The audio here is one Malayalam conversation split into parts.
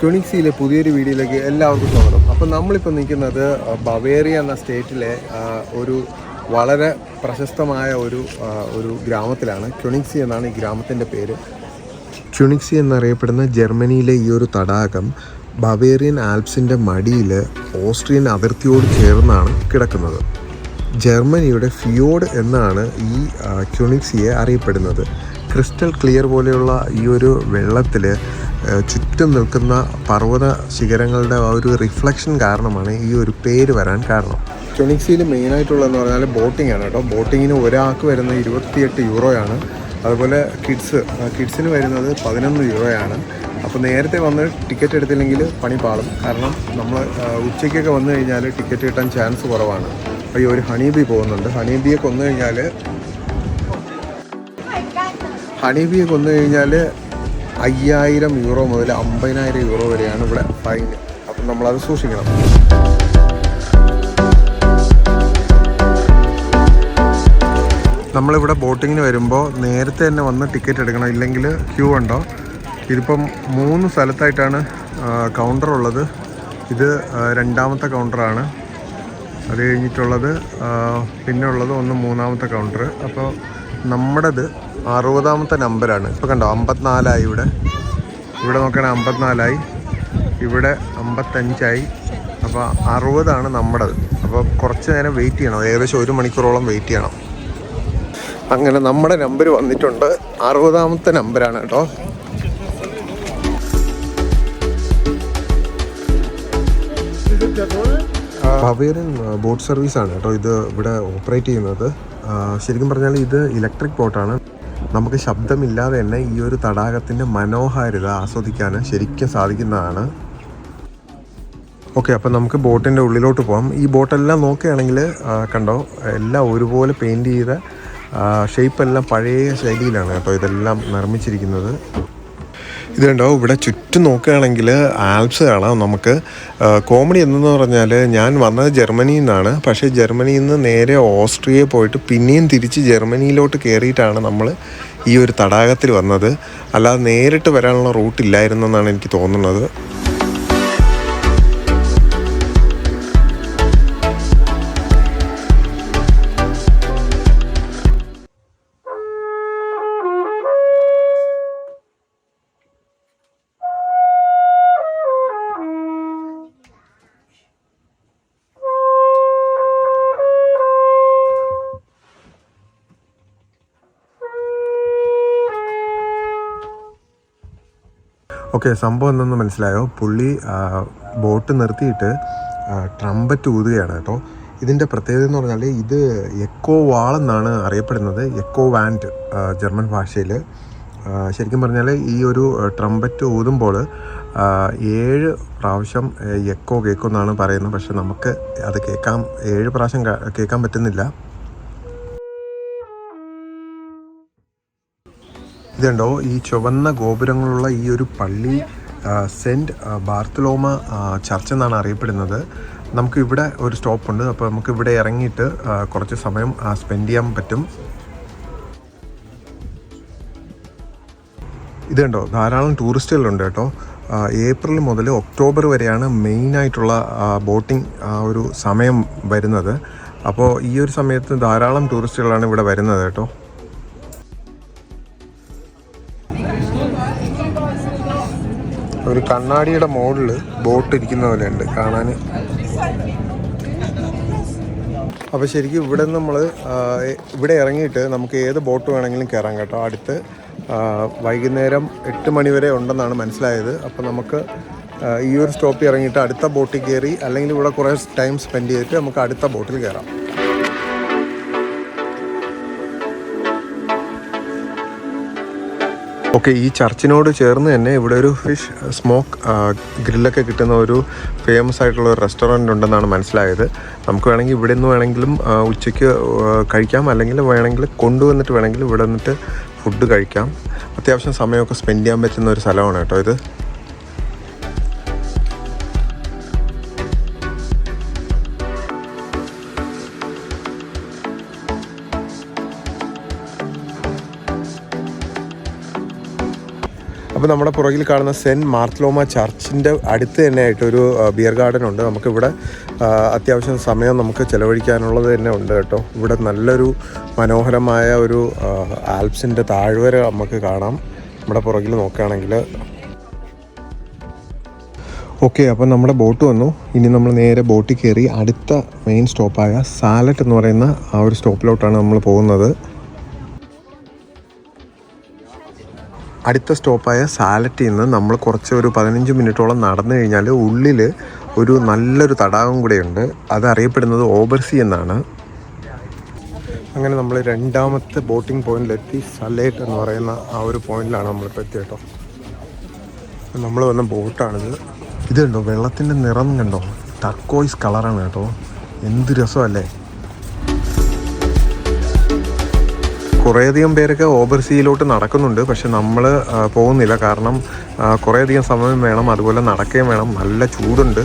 ക്യൂണിക്സിയിലെ പുതിയൊരു വീഡിയോയിലേക്ക് എല്ലാവർക്കും സ്വാഗതം. അപ്പോൾ നമ്മളിപ്പോൾ നിൽക്കുന്നത് ബവേറിയ എന്ന സ്റ്റേറ്റിലെ ഒരു വളരെ പ്രശസ്തമായ ഒരു ഗ്രാമത്തിലാണ്. ക്യൂണിക്സി എന്നാണ് ഈ ഗ്രാമത്തിൻ്റെ പേര്. ക്യൂണിക്സി എന്നറിയപ്പെടുന്ന ജർമ്മനിയിലെ ഈ ഒരു തടാകം ബവേറിയൻ ആൽപ്സിൻ്റെ മടിയിൽ ഓസ്ട്രിയൻ അതിർത്തിയോട് ചേർന്നാണ് കിടക്കുന്നത്. ജർമ്മനിയുടെ ഫിയോഡ് എന്നാണ് ഈ ക്യൂണിക്സിയെ അറിയപ്പെടുന്നത്. ക്രിസ്റ്റൽ ക്ലിയർ പോലെയുള്ള ഈ ഒരു വെള്ളത്തിൽ ചുറ്റും നിൽക്കുന്ന പർവ്വത ശിഖരങ്ങളുടെ ആ ഒരു റിഫ്ലക്ഷൻ കാരണമാണ് ഈ ഒരു പേര് വരാൻ കാരണം. ക്യൂണിക്സിയിൽ മെയിനായിട്ടുള്ളതെന്ന് പറഞ്ഞാൽ ബോട്ടിംഗ് ആണ് കേട്ടോ. ബോട്ടിങ്ങിന് ഒരാൾക്ക് വരുന്നത് 28 യൂറോയാണ്. അതുപോലെ കിഡ്സിന് വരുന്നത് 11 യൂറോയാണ്. അപ്പോൾ നേരത്തെ വന്ന് ടിക്കറ്റ് എടുത്തില്ലെങ്കിൽ പണി പാളും. കാരണം നമ്മൾ ഉച്ചയ്ക്കൊക്കെ വന്നു കഴിഞ്ഞാൽ ടിക്കറ്റ് കിട്ടാൻ ചാൻസ് കുറവാണ്. അപ്പോൾ ഈ ഒരു ഹണീബി പോകുന്നുണ്ട്. ഹണീബിയെ കൊന്നു കഴിഞ്ഞാൽ 5000 യൂറോ മുതൽ 50,000 യൂറോ വരെയാണ് ഇവിടെ ഫൈൻ. അപ്പം നമ്മളത് സൂക്ഷിക്കണം. നമ്മളിവിടെ ബോട്ടിങ്ങിന് വരുമ്പോൾ നേരത്തെ തന്നെ വന്ന് ടിക്കറ്റ് എടുക്കണം, ഇല്ലെങ്കിൽ ക്യൂ ഉണ്ടോ. ഇതിപ്പം 3 സ്ഥലത്തായിട്ടാണ് കൗണ്ടർ ഉള്ളത്. ഇത് 2ാമത്തെ കൗണ്ടറാണ്. അത് കഴിഞ്ഞിട്ടുള്ളത് പിന്നെ ഉള്ളത് 3ാമത്തെ കൗണ്ടർ. അപ്പോൾ നമ്മുടേത് 60ാമത്തെ നമ്പറാണ്. ഇപ്പോൾ കണ്ടോ 54ആയി. ഇവിടെ നോക്കുകയാണെങ്കിൽ 54ആയി, ഇവിടെ 55ആയി. അപ്പോൾ 60ആണ് നമ്മുടേത്. അപ്പോൾ കുറച്ച് നേരം വെയിറ്റ് ചെയ്യണം, ഏകദേശം 1 മണിക്കൂറോളം വെയിറ്റ് ചെയ്യണം. അങ്ങനെ നമ്മുടെ നമ്പർ വന്നിട്ടുണ്ട്. 60ാമത്തെ നമ്പറാണ് കേട്ടോ. ബവേറിയൻ ബോട്ട് സർവീസാണ് കേട്ടോ ഇത് ഇവിടെ ഓപ്പറേറ്റ് ചെയ്യുന്നത്. ശരിക്കും പറഞ്ഞാൽ ഇത് ഇലക്ട്രിക് ബോട്ടാണ്. നമുക്ക് ശബ്ദമില്ലാതെ തന്നെ ഈ ഒരു തടാകത്തിൻ്റെ മനോഹാരിത ആസ്വദിക്കാൻ ശരിക്കും സാധിക്കുന്നതാണ്. ഓക്കെ, അപ്പോൾ നമുക്ക് ബോട്ടിൻ്റെ ഉള്ളിലോട്ട് പോകാം. ഈ ബോട്ടെല്ലാം നോക്കുകയാണെങ്കിൽ കണ്ടോ, എല്ലാം ഒരുപോലെ പെയിൻറ്റ് ചെയ്ത ഷേപ്പെല്ലാം പഴയ ശൈലിയിലാണ് കേട്ടോ ഇതെല്ലാം നിർമ്മിച്ചിരിക്കുന്നത്. ഇത് കണ്ടോ, ഇവിടെ ചുറ്റും നോക്കുകയാണെങ്കിൽ ആൽപ്സ് കാണാം നമുക്ക്. കോമഡി എന്തെന്ന് പറഞ്ഞാൽ ഞാൻ വന്നത് ജർമ്മനിയിൽ നിന്നാണ്. പക്ഷേ ജർമ്മനിയിൽ നിന്ന് നേരെ ഓസ്ട്രിയയിൽ പോയിട്ട് പിന്നെയും തിരിച്ച് ജർമ്മനിയിലോട്ട് കയറിയിട്ടാണ് നമ്മൾ ഈ ഒരു തടാകത്തിൽ വന്നത്. അല്ലാതെ നേരിട്ട് വരാനുള്ള റൂട്ടില്ലായിരുന്നെന്നാണ് എനിക്ക് തോന്നുന്നത്. ഓക്കെ, സംഭവം എന്തെന്ന് മനസ്സിലായോ? പുള്ളി ബോട്ട് നിർത്തിയിട്ട് ട്രംപറ്റ് ഊതുകയാണ് കേട്ടോ. ഇതിൻ്റെ പ്രത്യേകത എന്ന് പറഞ്ഞാൽ ഇത് എക്കോ വാളെന്നാണ് അറിയപ്പെടുന്നത്. എക്കോ വാൻഡ് ജർമ്മൻ ഭാഷയിൽ. ശരിക്കും പറഞ്ഞാൽ ഈ ഒരു ട്രംപറ്റ് ഊതുമ്പോൾ 7 പ്രാവശ്യം എക്കോ കേൾക്കുമെന്നാണ് പറയുന്നത്. പക്ഷെ നമുക്ക് അത് 7 പ്രാവശ്യം കേൾക്കാൻ പറ്റുന്നില്ല. ഇതുണ്ടോ, ഈ ചുവന്ന ഗോപുരങ്ങളുള്ള ഈ ഒരു പള്ളി സെൻറ്റ് ബാർത്തലോമ ചർച്ച് എന്നാണ് അറിയപ്പെടുന്നത്. നമുക്ക് ഇവിടെ ഒരു സ്റ്റോപ്പുണ്ട്. അപ്പോൾ നമുക്ക് ഇവിടെ ഇറങ്ങിയിട്ട് കുറച്ച് സമയം സ്പെൻഡ് ചെയ്യാൻ പറ്റും. ഇതുണ്ടോ, ധാരാളം ടൂറിസ്റ്റുകളുണ്ട് കേട്ടോ. ഏപ്രിൽ മുതൽ ഒക്ടോബർ വരെയാണ് മെയിനായിട്ടുള്ള ബോട്ടിംഗ് ഒരു സമയം വരുന്നത്. അപ്പോൾ ഈ ഒരു സമയത്ത് ധാരാളം ടൂറിസ്റ്റുകളാണ് ഇവിടെ വരുന്നത് കേട്ടോ. ഒരു കണ്ണാടിയുടെ മുകളിൽ ബോട്ട് ഇരിക്കുന്ന പോലെ ഉണ്ട് കാണാൻ. അപ്പോൾ ശരിക്കും ഇവിടെ നമ്മൾ ഇവിടെ ഇറങ്ങിയിട്ട് നമുക്ക് ഏത് ബോട്ട് വേണമെങ്കിലും കയറാം കേട്ടോ. അടുത്ത് വൈകുന്നേരം 8 മണി വരെ ഉണ്ടെന്നാണ് മനസ്സിലായത്. അപ്പോൾ നമുക്ക് ഈ ഒരു സ്റ്റോപ്പിൽ ഇറങ്ങിയിട്ട് അടുത്ത ബോട്ടിൽ കയറി, അല്ലെങ്കിൽ ഇവിടെ കുറേ ടൈം സ്പെൻഡ് ചെയ്തിട്ട് നമുക്ക് അടുത്ത ബോട്ടിൽ കയറാം. ഓക്കെ, ഈ ചർച്ചിനോട് ചേർന്ന് തന്നെ ഇവിടെ ഒരു ഫിഷ് സ്മോക്ക് ഗ്രില്ലൊക്കെ കിട്ടുന്ന ഒരു ഫേമസ് ആയിട്ടുള്ള ഒരു റെസ്റ്റോറൻറ്റ് ഉണ്ടെന്നാണ് മനസ്സിലായത്. നമുക്ക് വേണമെങ്കിൽ ഇവിടെ നിന്ന് വേണമെങ്കിലും ഉച്ചയ്ക്ക് കഴിക്കാം, അല്ലെങ്കിൽ വേണമെങ്കിൽ കൊണ്ടുവന്നിട്ട് വേണമെങ്കിൽ ഇവിടെ നിന്നിട്ട് ഫുഡ് കഴിക്കാം. അത്യാവശ്യം സമയമൊക്കെ സ്പെൻഡ് ചെയ്യാൻ പറ്റുന്ന ഒരു സ്ഥലമാണ് കേട്ടോ ഇത്. അപ്പോൾ നമ്മുടെ പുറകിൽ കാണുന്ന സെൻറ്റ് മാർത്തലോമ ചർച്ചിൻ്റെ അടുത്ത് തന്നെ ആയിട്ടൊരു ബിയർ ഗാർഡൻ ഉണ്ട്. നമുക്കിവിടെ അത്യാവശ്യം സമയം നമുക്ക് ചിലവഴിക്കാനുള്ളത് തന്നെ ഉണ്ട് കേട്ടോ. ഇവിടെ നല്ലൊരു മനോഹരമായ ഒരു ആൽപ്സിൻ്റെ താഴ്വര നമുക്ക് കാണാം നമ്മുടെ പുറകിൽ നോക്കുകയാണെങ്കിൽ. ഓക്കെ, അപ്പോൾ നമ്മുടെ ബോട്ട് വന്നു. ഇനി നമ്മൾ നേരെ ബോട്ടിൽ കയറി അടുത്ത മെയിൻ സ്റ്റോപ്പായ സാലറ്റ് എന്ന് പറയുന്ന ആ ഒരു സ്റ്റോപ്പിലോട്ടാണ് നമ്മൾ പോകുന്നത്. അടുത്ത സ്റ്റോപ്പായ സാലറ്റിൽ നിന്ന് നമ്മൾ ഒരു 15 മിനിറ്റോളം നടന്നു കഴിഞ്ഞാൽ ഉള്ളിൽ ഒരു നല്ലൊരു തടാകം കൂടെയുണ്ട്. അത് അറിയപ്പെടുന്നത് ഓബർസി എന്നാണ്. അങ്ങനെ നമ്മൾ രണ്ടാമത്തെ ബോട്ടിംഗ് പോയിന്റിലെത്തി. സലേറ്റ് എന്ന് പറയുന്ന ആ ഒരു പോയിന്റിലാണ് നമ്മളിപ്പോൾ എത്തിയത് കേട്ടോ. നമ്മൾ വന്ന ബോട്ടാണിത്. ഇത് കണ്ടോ, വെള്ളത്തിൻ്റെ നിറം കണ്ടോ, ടർക്കോയ്സ് കളറാണ് കേട്ടോ. എന്ത് രസമല്ലേ. കുറേയധികം പേരൊക്കെ ഓബർസിയിലോട്ട് നടക്കുന്നുണ്ട്. പക്ഷെ നമ്മൾ പോകുന്നില്ല. കാരണം കുറേയധികം സമയം വേണം, അതുപോലെ നടക്കുകയും വേണം. നല്ല ചൂടുണ്ട്.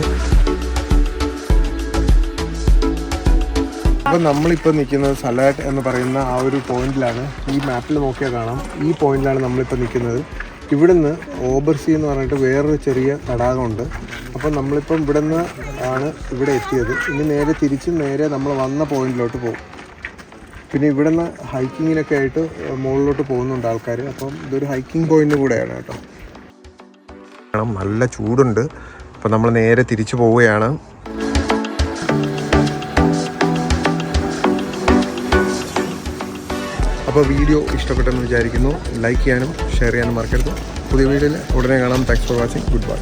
അപ്പോൾ നമ്മളിപ്പോൾ നിൽക്കുന്നത് സലാറ്റ് എന്ന് പറയുന്ന ആ ഒരു പോയിന്റിലാണ്. ഈ മാപ്പിൽ നോക്കിയാൽ കാണാം, ഈ പോയിന്റിലാണ് നമ്മളിപ്പോൾ നിൽക്കുന്നത്. ഇവിടുന്ന് ഓബർസി എന്ന് പറഞ്ഞിട്ട് വേറൊരു ചെറിയ തടാകമുണ്ട്. അപ്പോൾ നമ്മളിപ്പം ഇവിടുന്ന് ആണ് ഇവിടെ എത്തിയത്. ഇനി നേരെ നമ്മൾ വന്ന പോയിന്റിലോട്ട് പോകും. പിന്നെ ഇവിടുന്ന് ഹൈക്കിങ്ങിനൊക്കെ ആയിട്ട് മുകളിലോട്ട് പോകുന്നുണ്ട് ആൾക്കാർ. അപ്പം ഇതൊരു ഹൈക്കിംഗ് പോയിന്റ് കൂടെയാണ് കേട്ടോ. നല്ല ചൂടുണ്ട്. അപ്പോൾ നമ്മൾ നേരെ തിരിച്ചു പോവുകയാണ്. അപ്പോൾ വീഡിയോ ഇഷ്ടപ്പെട്ടെന്ന് വിചാരിക്കുന്നു. ലൈക്ക് ചെയ്യാനും ഷെയർ ചെയ്യാനും മറക്കരുത്. പുതിയ വീഡിയോയിൽ ഉടനെ കാണാം. Thanks for watching. Good bye.